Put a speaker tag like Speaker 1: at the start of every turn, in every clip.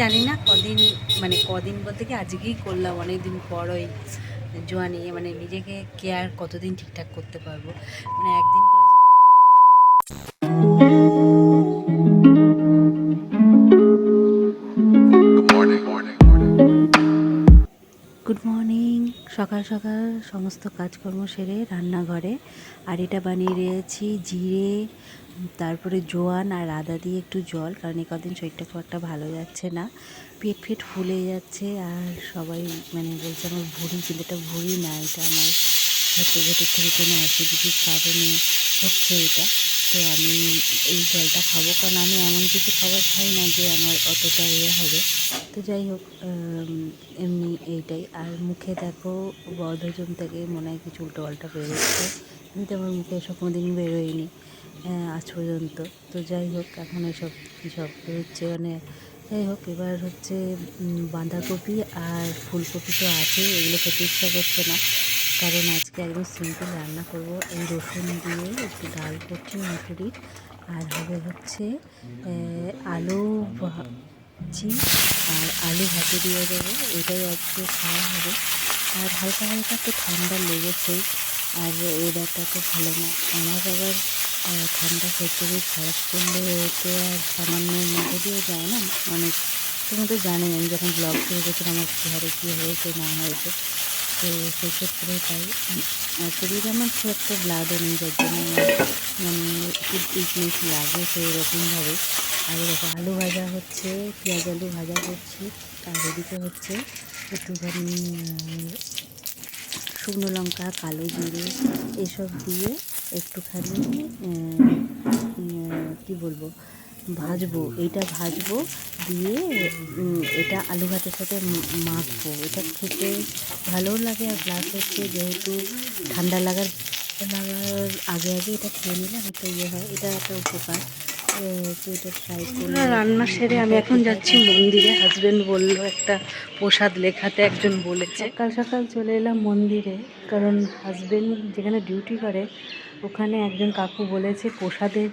Speaker 1: জানি না কদিন, মানে কদিন বলতে কি আজকেই করলাম, অনেক দিন পর ওই জোয়ানি, মানে নিজেকে কেয়ার কতদিন ঠিকঠাক করতে পারবো, মানে একদিন করেছি। Good morning. সকাল সকাল সমস্ত কাজকর্ম সেরে রান্নাঘরে, আর এটা বানিয়ে রয়েছি জিরে, তারপরে জোয়ান আর আদা দিয়ে একটু জল, কারণ এই কদিন শরীরটা খুব একটা ভালো যাচ্ছে না, পেট ফেট ফুলে যাচ্ছে। আর সবাই মানে বলছে আমার ভুঁড়ি, কিন্তু এটা ভুঁড়ি না, এটা আমার হয়তো ভেতর থেকে কোনো অ্যাসিডিটির কারণে হচ্ছে এটা। তো আমি এই জলটা খাবো, কারণ আমি এমন কিছু খাবার খাই না যে আমার অতটা ইয়ে হবে। তো যাই হোক, এমনি এইটাই। আর মুখে দেখো বদহজম থেকে মনে হয় কিছু উল্টো পাল্টা বেরোচ্ছে, কিন্তু আমার মুখে এসব কোনো দিন বেরোয়নি আজ পর্যন্ত। তো যাই হোক, এখন এসব কী সব বেরোচ্ছে, মানে যাই হোক। এবার হচ্ছে বাঁধাকপি আর ফুলকপি তো আছে, এগুলো খেতে ইচ্ছা করছে না, কারণ আজকে একদম সিম্পল রান্না করব। এই রসুন দিয়ে একটু ডাল করছি মুসুরির, আর হবে হচ্ছে আলু ভাজি, আর আলু ভাতে দিয়ে দেবো, এটাই আজকে খাওয়া হবে। আর হালকা হালকা তো ঠান্ডা লেগেছেই, আর ওয়েদারটা তো ভালো না। আমার আবার ঠান্ডা সত্যি খারাপ করলে তো আর সামান্যের মধ্যে দিয়ে যায় না, অনেক। তোমরা তো জানোই আমি যখন ব্লগ শুরু করেছিলাম আমার কী হারে কী হয়েছে না হয়েছে। তো সেক্ষেত্রে তাই, আর শরীরে আমার খুব একটা ব্লাডও নেই, যার জন্য আমার মানে একটু উইকনেস লাগে সেই রকমভাবে। আর দেখো আলু ভাজা হচ্ছে, পেঁয়াজ আলু ভাজা করছি, আর এদিকে হচ্ছে একটুখানি শুকনো লঙ্কা, কালো জিরে এসব দিয়ে একটুখানি কি বলবো ভাজবো, এইটা ভাজবো, দিয়ে এটা আলু ভাতের সাথে মাখবো। এটা খেতে ভালোও লাগে, আর প্লাস হচ্ছে যেহেতু ঠান্ডা লাগার আগে আগে এটা খেয়ে নিলে অনেকটা ইয়ে হয়, এটা একটা উপকার। তো এটা ট্রাই করলে। রান্না সেরে আমি এখন যাচ্ছি মন্দিরে, হাজব্যান্ড বললো একটা প্রসাদ লেখাতে, একজন বলেছে। সকাল সকাল চলে এলাম মন্দিরে, কারণ হাজব্যান্ড যেখানে ডিউটি করে ওখানে একজন কাকু বলেছে প্রসাদের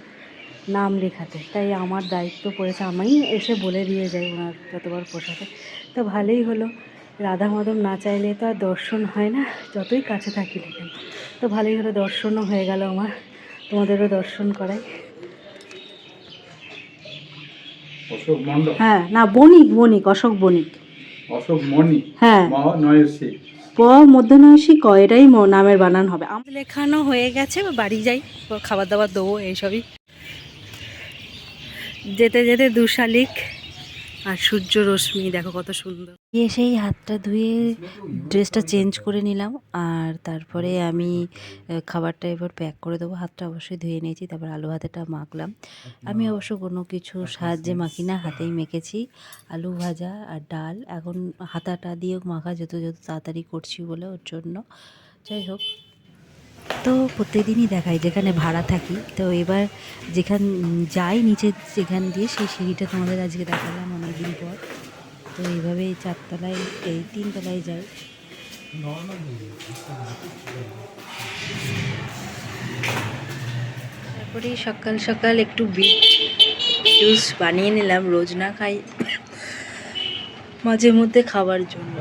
Speaker 1: নাম লেখাতে, তাই আমার দায়িত্ব পড়েছে, আমি এসে বলে দিয়ে যাই ওনার যতবার প্রসাদে। তো ভালোই হলো, রাধা মাধব না চাইলে তো আর দর্শন হয় না, যতই কাছে থাকি না কেন। তো ভালোই হলো, দর্শনও হয়ে গেল আমার, তোমাদেরও দর্শন করাই।
Speaker 2: অশোক মণ্ডল,
Speaker 1: হ্যাঁ, না বণিক, বণিক, অশোক বণিক।
Speaker 2: অশোক মণি,
Speaker 1: হ্যাঁ,
Speaker 2: নয়সী।
Speaker 1: প মধ্যনয়সী ক, এটাই নামের বানান হবে। আমার লেখানো হয়ে গেছে, বাড়ি যাই, খাবার দাবার দেবো, এইসবই। যেতে যেতে দুশালিক আর সূর্য রশ্মি দেখো কত সুন্দর। এসেই হাতটা ধুয়ে ড্রেসটা চেঞ্জ করে নিলাম, আর তারপরে আমি খাবারটা এবার প্যাক করে দেবো। হাতটা অবশ্যই ধুয়ে নিয়েছি, তারপর আলু ভাতেটা মাখলাম। আমি অবশ্য কোনো কিছু সাহায্যে মাখি না, হাতেই মেখেছি। আলু ভাজা আর ডাল, এখন হাতাটা দিয়েও মাখা যেত, যেহেতু তাড়াতাড়ি করছি বলে ওর জন্য। যাই হোক, তো প্রত্যেকদিনই দেখাই যেখানে ভাড়া থাকি, তো এবার যেখান যাই নিচে যেখান দিয়ে, সেই সিঁড়িটা তোমাদের আজকে দেখালাম অনেকদিন পর। তো এইভাবে চারতলায়, এই তিনতলায় যাই। তারপরে সকাল সকাল একটু বিট জুস বানিয়ে নিলাম, রোজ না খাই, মাঝে মধ্যে খাবার জন্য।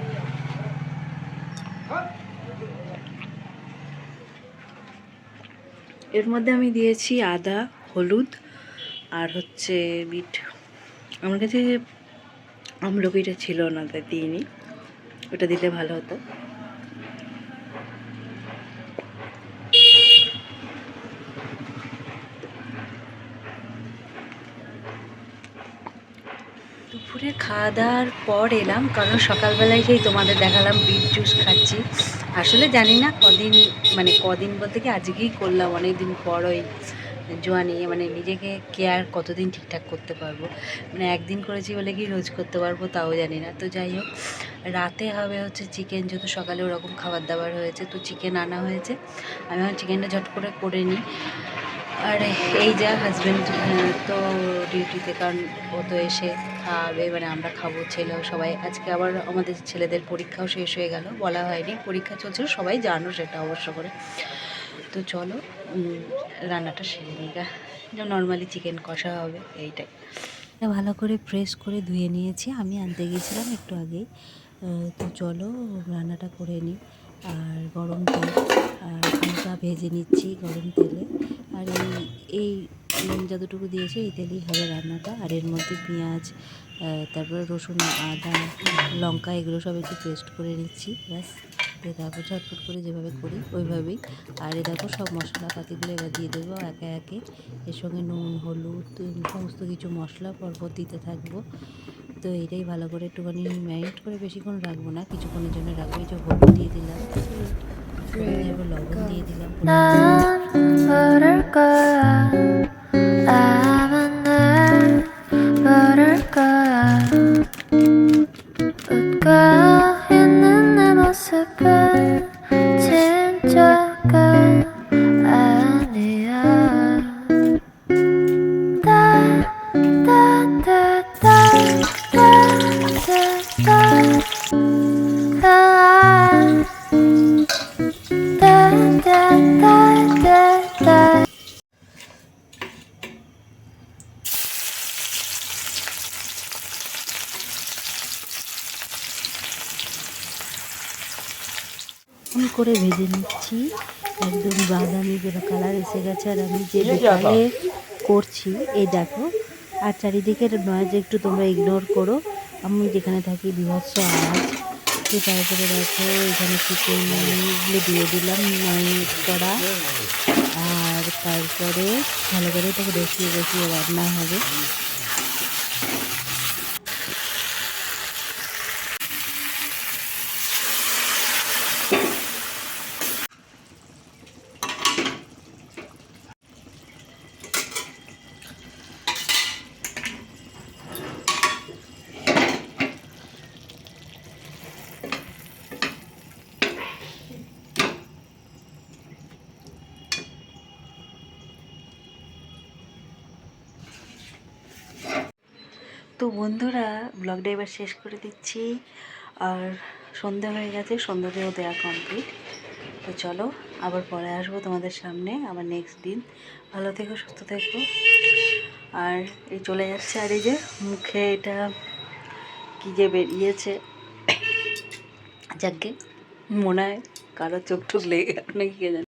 Speaker 1: এর মধ্যে আমি দিয়েছি আদা, হলুদ, আর হচ্ছে বিট। আমার কাছে আমলকিটা ছিল না, তাই দিইনি, ওটা দিলে ভালো হতো। দুপুরে খাওয়া দাওয়ার পর এলাম, কারণ সকালবেলায় সেই তোমাদের দেখালাম বিট জুস খাচ্ছি। আসলে জানি না কদিন, মানে কদিন বলতে কি আজকেই করলাম, অনেক দিন পর ওই জোয়ানি, মানে নিজেকে কেয়ার কতদিন ঠিকঠাক করতে পারবো, মানে একদিন করেছি বলে কি রোজ করতে পারবো তাও জানি না। তো যাই হোক, রাতে হবে হচ্ছে চিকেন, যেহেতু সকালে ওরকম খাবার দাবার হয়েছে, তো চিকেন আনা হয়েছে। আমি আমার চিকেনটা ঝট করে করে নিই। আর এই যা হাজব্যান্ড তো ডিউটিতে, কারণ ও তো এসে খাবে, মানে আমরা খাবো, ছেলেও সবাই। আজকে আবার আমাদের ছেলেদের পরীক্ষাও শেষ হয়ে গেল, বলা হয়নি পরীক্ষা চলছিল, সবাই জানো সেটা অবশ্য করে। তো চলো রান্নাটা সেরে নিই গা, যেমন নর্মালি চিকেন কষা হবে এইটাই। ভালো করে প্রেস করে ধুয়ে নিয়েছি, আমি আনতে গিয়েছিলাম একটু আগেই। তো চলো রান্নাটা করে নিই। আর গরম তেল হালকা ভেজে নিচ্ছি গরম তেলে। আর এই যতটুকু দিয়েছি এই তেলেই হবে রান্নাটা। আর এর মধ্যে পেঁয়াজ, তারপরে রসুন, আদা, লঙ্কা এগুলো সব একটু পেস্ট করে নিচ্ছি, ব্যাস। দিয়ে তারপর ঝটফট করে যেভাবে করি ওইভাবেই। আর দেখো সব মশলাপাতিগুলো এবার দিয়ে দেবো একে একে। এর সঙ্গে নুন, হলুদ, সমস্ত কিছু মশলা পরপর দিতে থাকবো। তো এটাই ভালো করে একটুখানি ম্যারিনেট করে বেশিক্ষণ রাখবো না, কিছুক্ষণের জন্য রাখবো। এই যে হলুদ দিয়ে দিলাম, এবার লবণ দিয়ে দিলাম। করে ভেজে নিচ্ছি, একদম বাদামি কালার এসে গেছে। আর আমি যে বিকালে করছি এই দেখো। আর চারিদিকের নয়েজ একটু তোমরা ইগনোর করো, আমি যেখানে থাকি বিভৎস আওয়াজ। তো তারপরে দেখো এখানে চিকেনগুলো দিয়ে দিলাম ম্যারিনেট করা। আর তারপরে ভালো করে এটাকে বসিয়ে বসিয়ে রান্না হবে। তো বন্ধুরা ব্লগটা এবার শেষ করে দিচ্ছি। আর সন্ধে হয়ে গেছে, সন্ধ্যাতেও দেওয়া কমপ্লিট। তো চলো আবার পরে আসবো তোমাদের সামনে, আবার নেক্সট দিন। ভালো থেকো, সুস্থ থেকো। আর এই চলে যাচ্ছে। আর এই যে মুখে এটা কী যে বেরিয়েছে, যাকে মনে হয় কারো চোখ টোক লেগে গেল নাকি কে জানে।